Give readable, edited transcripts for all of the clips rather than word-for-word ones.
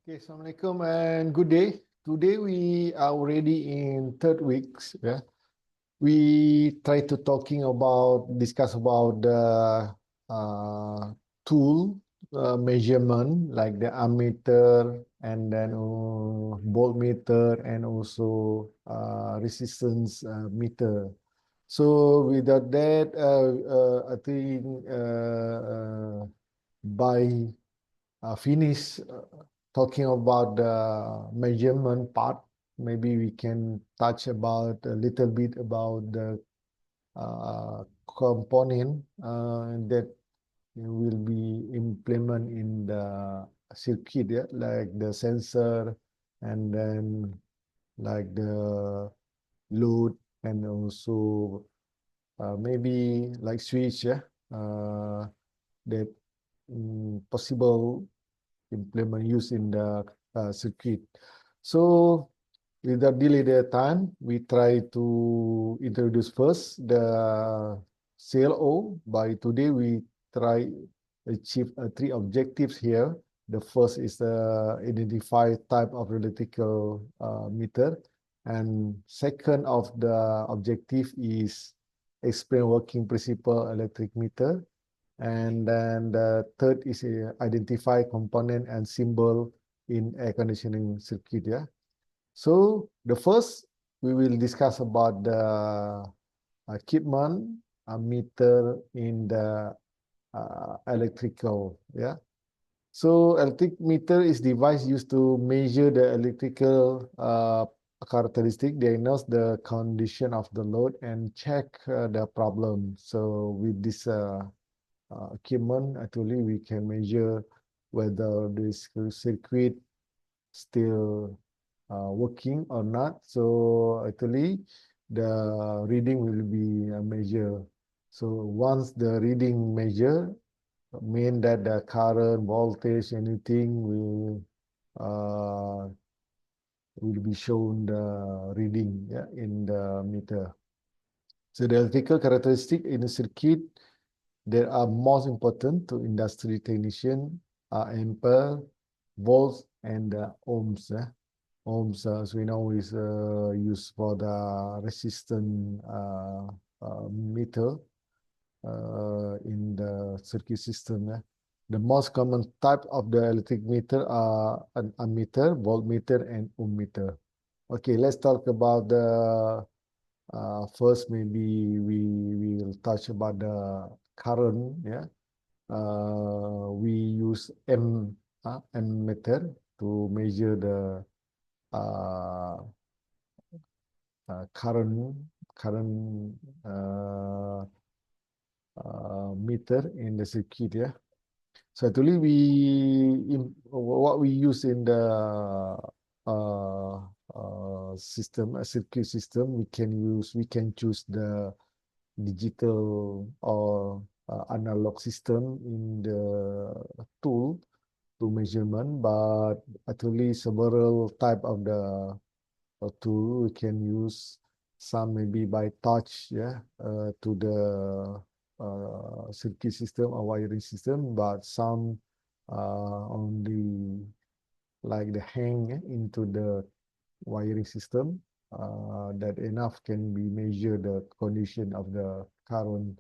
Okay, Assalamualaikum and good day. Today we are already in third weeks. Yeah, we try to discuss about the tool measurement like the ammeter and then voltmeter and also resistance meter. So without that, I think by finish talking about the measurement part, maybe we can touch about a little bit about the component that will be implemented in the circuit, yeah? Like the sensor and then like the load and also maybe like switch, yeah? That possible implement used in the circuit. So without delay the time, we try to introduce first the CLO. By today, we try achieve three objectives here. The first is the identify type of electrical meter, and second of the objective is explain working principle electric meter. And then the third is identify component and symbol in air conditioning circuit. Yeah. So the first we will discuss about the equipment meter in the electrical. Yeah. So electric meter is device used to measure the electrical characteristic, diagnose the condition of the load, and check the problem. So with this equipment, actually we can measure whether this circuit still working or not. So actually the reading will be measured. So once the reading measure, mean that the current, voltage, anything will be shown the reading, yeah, in the meter. So the electrical characteristic in the circuit that are most important to industry technician are ampere, volts, and ohms. Ohms, as we know, is used for the resistance meter in the circuit system. The most common type of the electric meter are an ammeter, voltmeter, and ohm meter. Okay, let's talk about the first. Maybe we will touch about the current. Yeah, we use ammeter to measure the uh, current uh, meter in the circuit. Yeah. So actually, what we use in the system, a circuit system, we can choose the digital or analog system in the tool to measurement, but actually several type of the tool we can use. Some maybe by touch, yeah, to the circuit system or wiring system, but some only like the hang into the wiring system that enough can be measure the condition of the current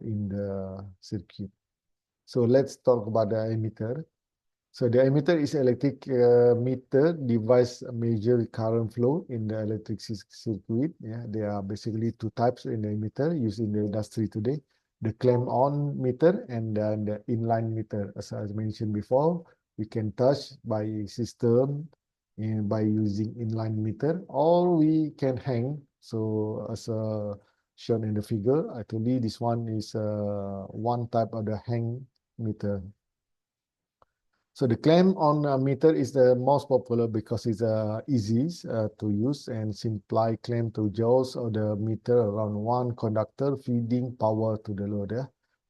in the circuit. So let's talk about the ammeter. So the ammeter is electric meter device measure current flow in the electric circuit. Yeah, there are basically two types in the ammeter used in the industry today: the clamp-on meter and then the inline meter. As I mentioned before, we can touch by system and by using inline meter, or we can hang. So as shown in the figure, actually this one is one type of the hang meter. So the clamp-on meter is the most popular because it's easy to use and simply clamp to jaws of the meter around one conductor feeding power to the load.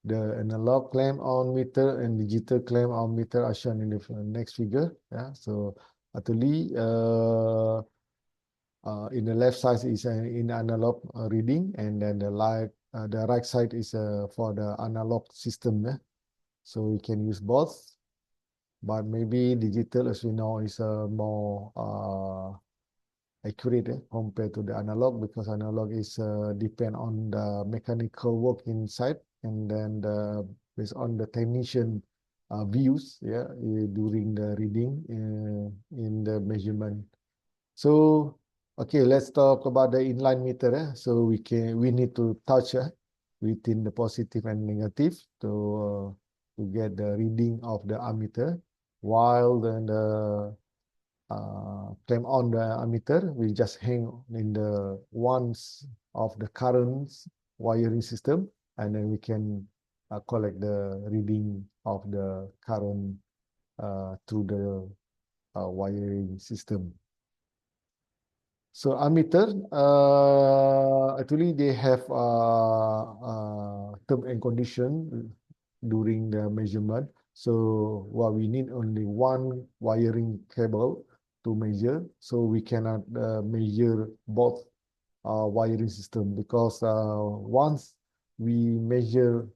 The analog clamp-on meter and digital clamp-on meter are shown in the next figure. Yeah. So actually, in the left side is in analog reading, and then the right side is for the analog system. Yeah. So we can use both. but maybe digital, as we know, is more accurate compared to the analog, because analog is depend on the mechanical work inside, and then based on the technician views, during the reading in the measurement. So okay, let's talk about the inline meter. So we need to touch within the positive and negative to get the reading of the ammeter, while then the clamp on the ammeter, we just hang in the ones of the current wiring system, and then we can collect the reading of the current through the wiring system. So ammeter, actually they have term and condition during the measurement. So what we need only one wiring cable to measure. So we cannot measure both wiring system, because once we measure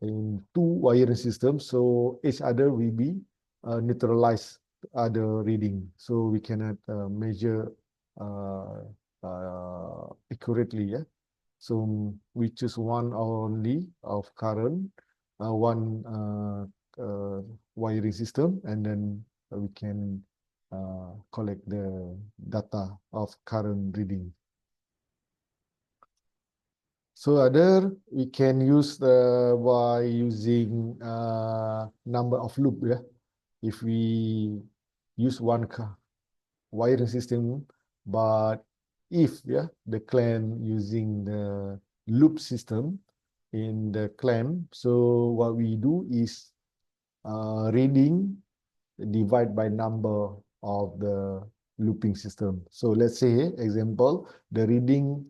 in two wiring systems, so each other will be neutralized other reading. So we cannot measure accurately. So we choose one only of current, one wiring system, and then we can collect the data of current reading. So other we can use by using number of loop. If we use one wiring system, but if the clamp using the loop system in the clamp, so what we do is reading divide by number of the looping system. So let's say example, the reading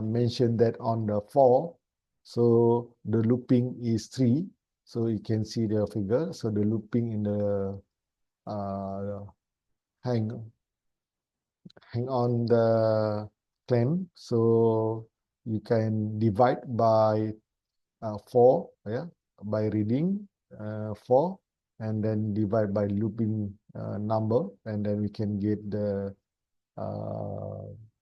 mentioned that on the 4, so the looping is 3. So you can see the figure. So the looping in the hang on the clamp. So you can divide by 4, by reading 4, and then divide by looping number, and then we can get the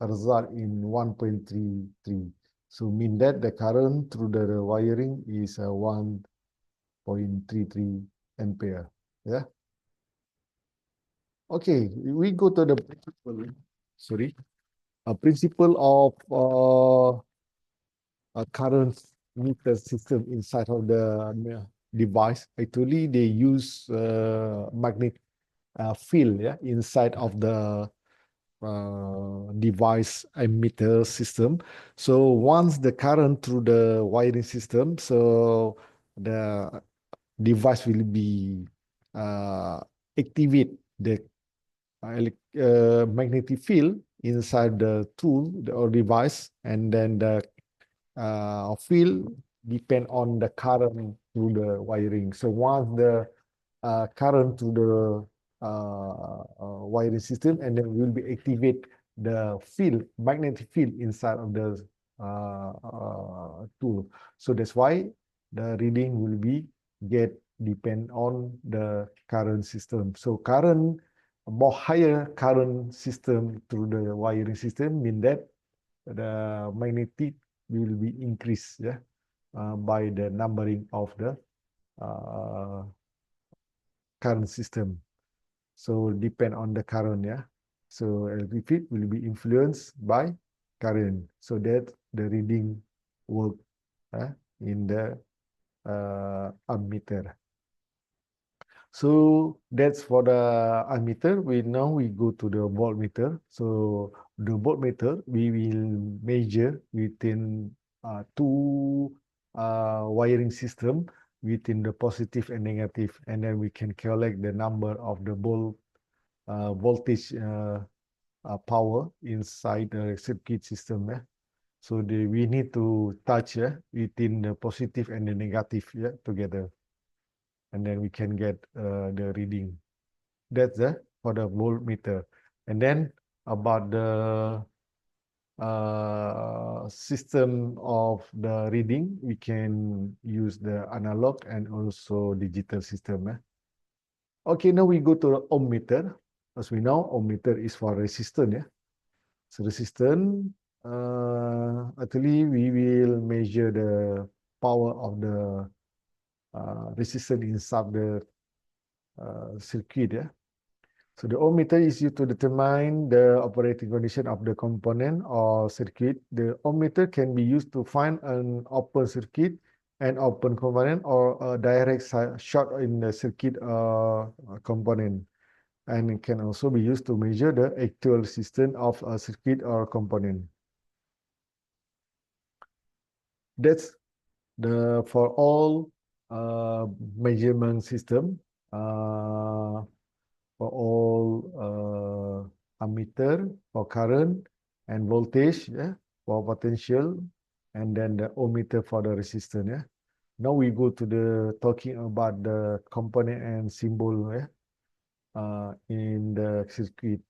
result in 1.33. So mean that the current through the wiring is 1.33 ampere. Okay, we go to the principle. Sorry, a principle of a current meter system inside of the device. Actually, they use magnetic field inside of the device emitter system. So once the current through the wiring system, so the device will be activate the magnetic field inside the tool or device, and then the field depend on the current through the wiring. So once the current to the wiring system, and then will be activate the field, magnetic field inside of the tool. So that's why the reading will be depend on the current system. So current, more higher current system through the wiring system mean that the magnetic will be increased by the numbering of the current system. So depend on the current, So electric field will be influenced by current. So that the reading work in the ammeter. So that's for the ammeter. We go to the voltmeter. So the voltmeter we will measure within two wiring system within the positive and negative, and then we can collect the number of the voltage power inside the circuit system. So we need to touch within the positive and the negative together, and then we can get the reading. That's for the voltmeter. And then about the system of the reading, we can use the analog and also digital system. Okay, now we go to the ohm meter. As we know, ohm meter is for resistance. Yeah, so resistance. Actually, we will measure the power of the resistance inside the circuit. Yeah. So the ohm meter is used to determine the operating condition of the component or circuit. The ohm meter can be used to find an open circuit, an open component, or a direct short in the circuit component. And it can also be used to measure the actual resistance of a circuit or component. That's the for all measurement system. For all ammeter for current and voltage, yeah, for potential, and then the ohmmeter for the resistance. Yeah. Now we go to the talking about the component and symbol, yeah, in the circuit.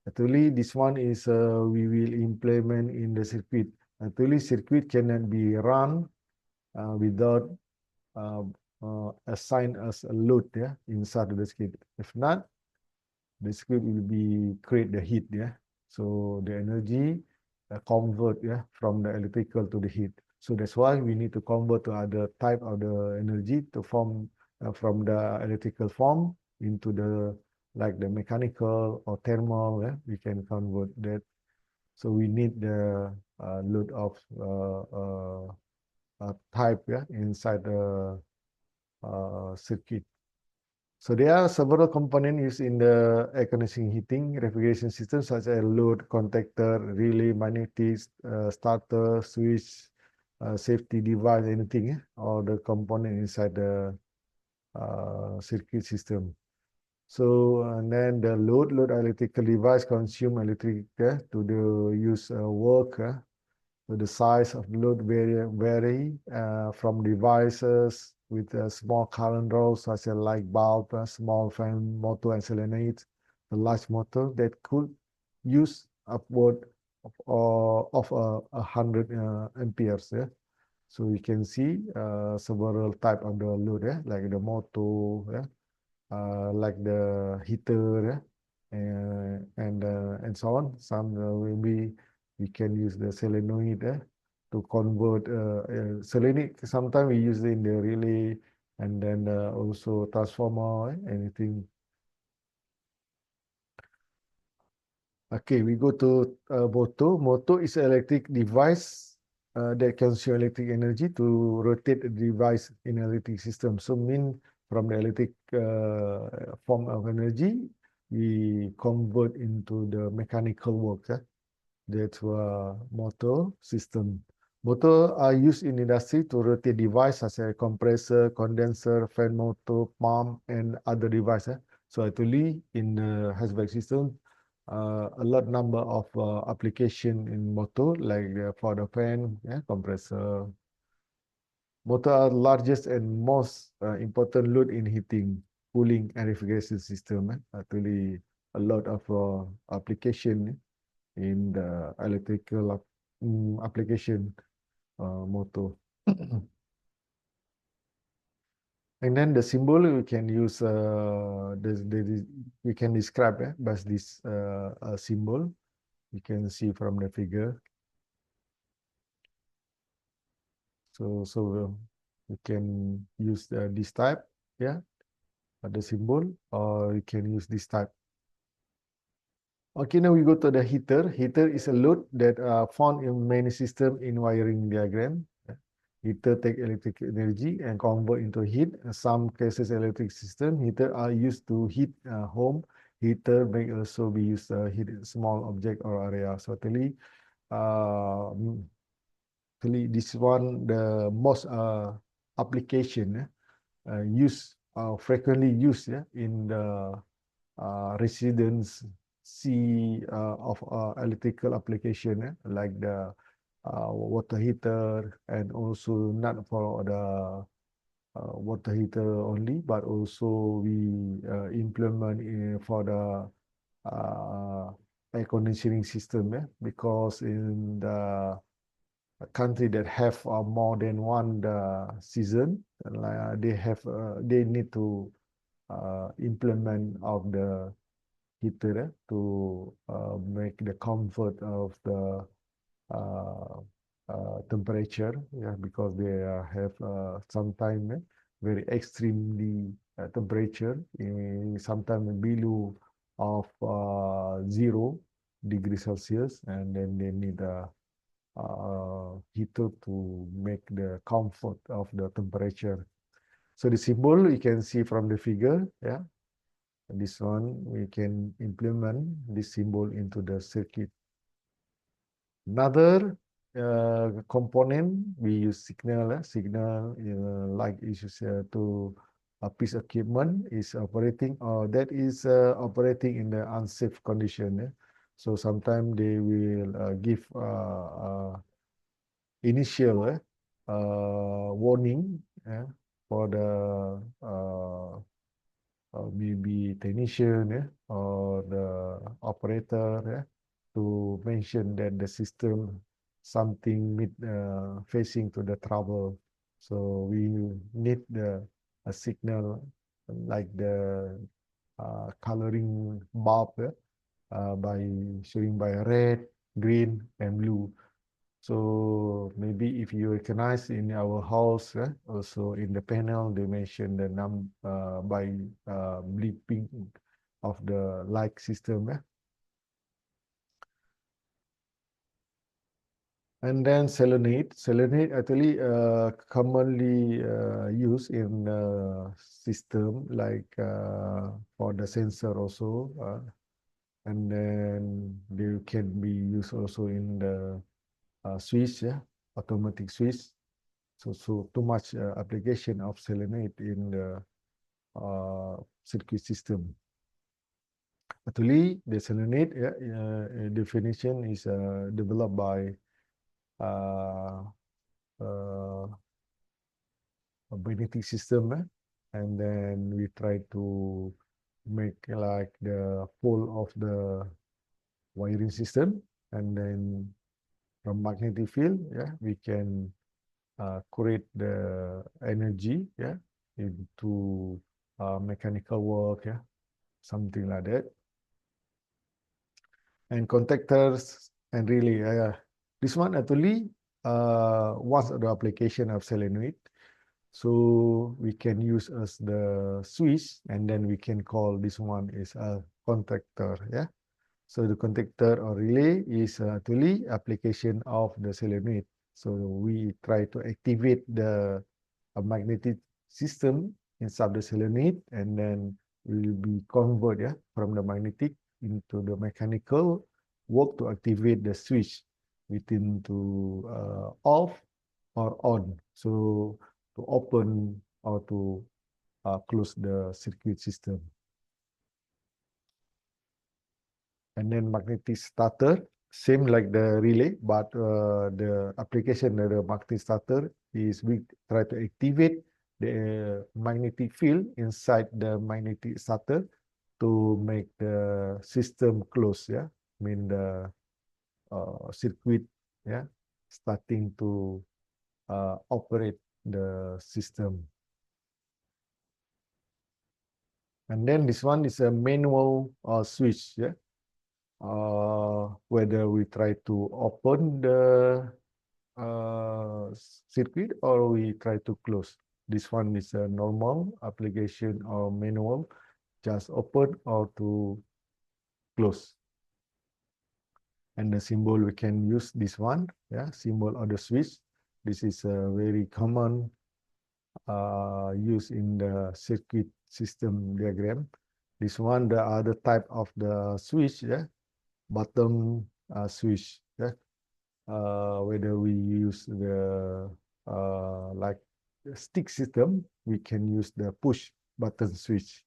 Actually, this one is we will implement in the circuit. Actually, circuit cannot be run without uh, assign as a load, yeah, inside the circuit. If not, the circuit will be create the heat, yeah. So the energy convert, yeah, from the electrical to the heat. So that's why we need to convert to other type of the energy to form from the electrical form into the like the mechanical or thermal, yeah, we can convert that. So we need the load of type, yeah, inside the circuit. So there are several components used in the air conditioning heating refrigeration system, such as load, contactor, relay, magnetics, starter, switch, safety device, anything, or the component inside the circuit system. So and then the load electrical device consume electric to the use work. So the size of the load vary from devices with a small current draw, such as light bulb, small fan motor and solenoid, the large motor that could use upward of 100 amperes. Yeah? So you can see several type of the load, like the motor, like the heater, and so on. Some maybe we can use the solenoid to convert solenoid. Sometimes we use it in the relay, and then also transformer, anything. Okay, we go to motor. Motor is an electric device that consumes electric energy to rotate the device in electric system. So mean from the electric form of energy, we convert into the mechanical work. That's a motor system. Motor are used in industry to rotate devices such as compressor, condenser, fan motor, pump, and other devices. So actually, in the HVAC system, a lot number of application in motor, like for the fan, compressor. Motor are largest and most important load in heating, cooling, and refrigeration system. Actually, a lot of application in the electrical application motor. And then the symbol we can use we can describe by this symbol. You can see from the figure. So we can use this type, yeah, the symbol, or you can use this type. Okay, now we go to the heater. Heater is a load that found in many systems in wiring diagram. Heater take electric energy and convert into heat. In some cases, electric system heater are used to heat home. Heater may also be used to heat small object or area. So uh, this one the most application use frequently used in the residence of electrical application like the water heater, and also not for the water heater only, but also we implement for the air conditioning system, because in the country that have more than one season, they need to implement of the heater to make the comfort of the temperature, yeah, because they have sometimes very extremely temperature, sometimes below of 0 degrees Celsius, and then they need a heater to make the comfort of the temperature. So the symbol you can see from the figure, yeah. This one we can implement this symbol into the circuit. Another component we use signal like issues to a piece of equipment is operating, or that is operating in the unsafe condition. So sometimes they will give initial warning for the maybe technician or the operator to mention that the system something facing to the trouble. So we need a signal like the coloring bulb by showing by red, green, and blue. So maybe if you recognize in our house, also in the panel, they mention the by bleeping of the light system. And then selenide. Selenide actually commonly used in system like for the sensor also. And then they can be used also in the switch, automatic switch. So too much application of selenide in the circuit system. Actually, the selenide definition is developed by uh, a magnetic system, and then we try to make like the pole of the wiring system, and then from magnetic field, we can create the energy, into mechanical work, something like that. And contactors and relay. This one actually was the application of solenoid. So we can use as the switch, and then we can call this one is a contactor. So the contactor or relay is actually application of the solenoid. So we try to activate the magnetic system inside the solenoid, and then will be converted from the magnetic into the mechanical work to activate the switch within to off or on. So to open or to close the circuit system. And then magnetic starter, same like the relay, but the application of the magnetic starter is we try to activate the magnetic field inside the magnetic starter to make the system close. Mean the circuit, starting to operate the system. And then this one is a manual switch. Whether we try to open the circuit or we try to close. This one is a normal application or manual, just open or to close. And the symbol we can use this one, symbol of the switch. This is a very common use in the circuit system diagram. This one, the other type of the switch, bottom switch, whether we use the like the stick system, we can use the push button switch.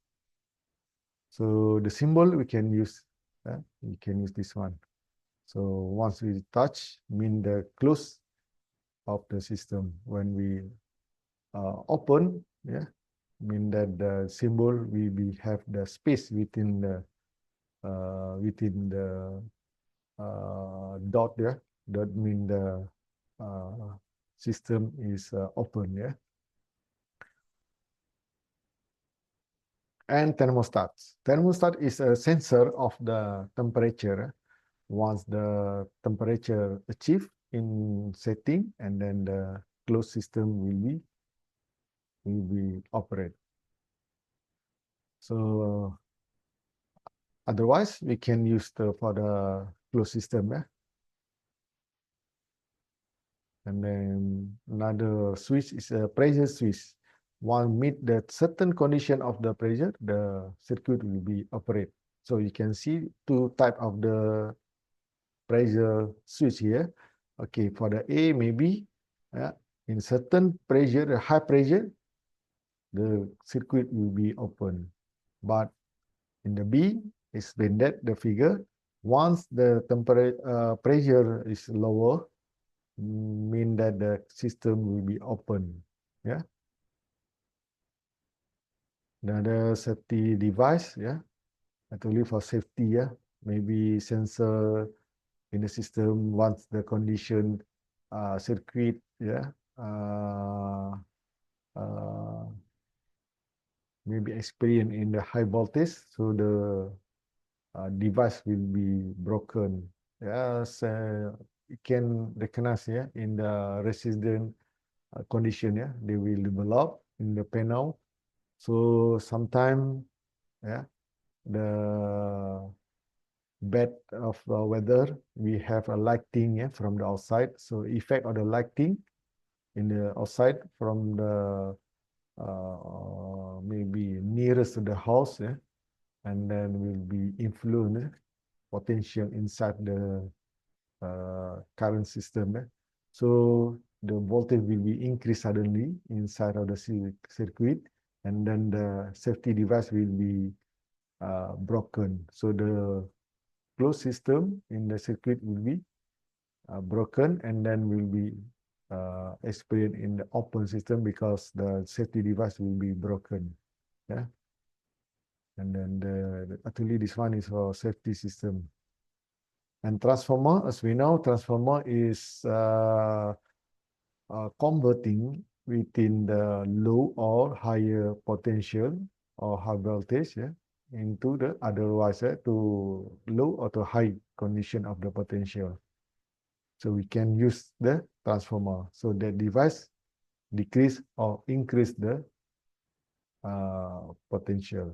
So the symbol we can use this one. So once we touch, mean the close of the system. When we open, mean that the symbol we have the space within the dot there. That mean the system is open. and thermostats. Thermostat is a sensor of the temperature. Once the temperature achieved in setting, and then the closed system will be operate. So otherwise, we can use for the closed system. And then another switch is a pressure switch. One meet the certain condition of the pressure, the circuit will be operate. So you can see two type of the pressure switch here. Okay, for the A, maybe in certain pressure, the high pressure, the circuit will be open. But in the B, explain that the figure, once the temperature pressure is lower, mean that the system will be open. Yeah. Another safety device. Yeah. Actually for safety. Yeah. Maybe sensor in the system once the condition circuit. Yeah. Maybe experience in the high voltage, so the device will be broken. Yes, it can recognize in the resident condition. They will develop in the panel. So sometimes the bad of weather, we have a lighting from the outside. So effect of the lighting in the outside from the maybe nearest to the house, and then will be influence potential inside the current system. So the voltage will be increased suddenly inside of the circuit, and then the safety device will be broken. So the closed system in the circuit will be broken, and then will be experienced in the open system because the safety device will be broken. Yeah. And then actually this one is for safety system. And transformer, as we know, transformer is converting within the low or higher potential or high voltage into the otherwise to low or to high condition of the potential. So we can use the transformer. So that device decrease or increase the potential.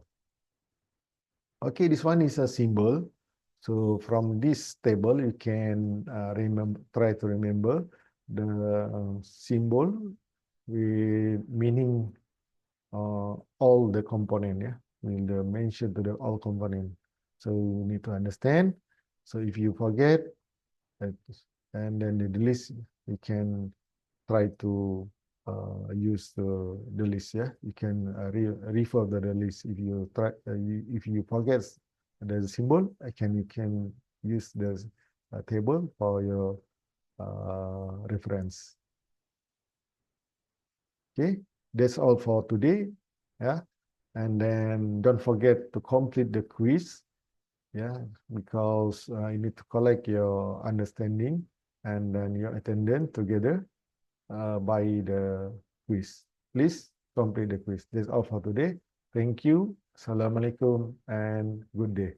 Okay, this one is a symbol. So from this table, you can try to remember the symbol with meaning all the component. With the mention to the all component. So you need to understand. So if you forget, and then the list, you can try to use the list. You can refer to the list. If you try, if you forget the symbol, you can use the table for your reference. Okay, that's all for today. And then don't forget to complete the quiz. Because you need to collect your understanding and then your attendance together by the quiz. Please complete the quiz. That's all for today. Thank you. Assalamualaikum and good day.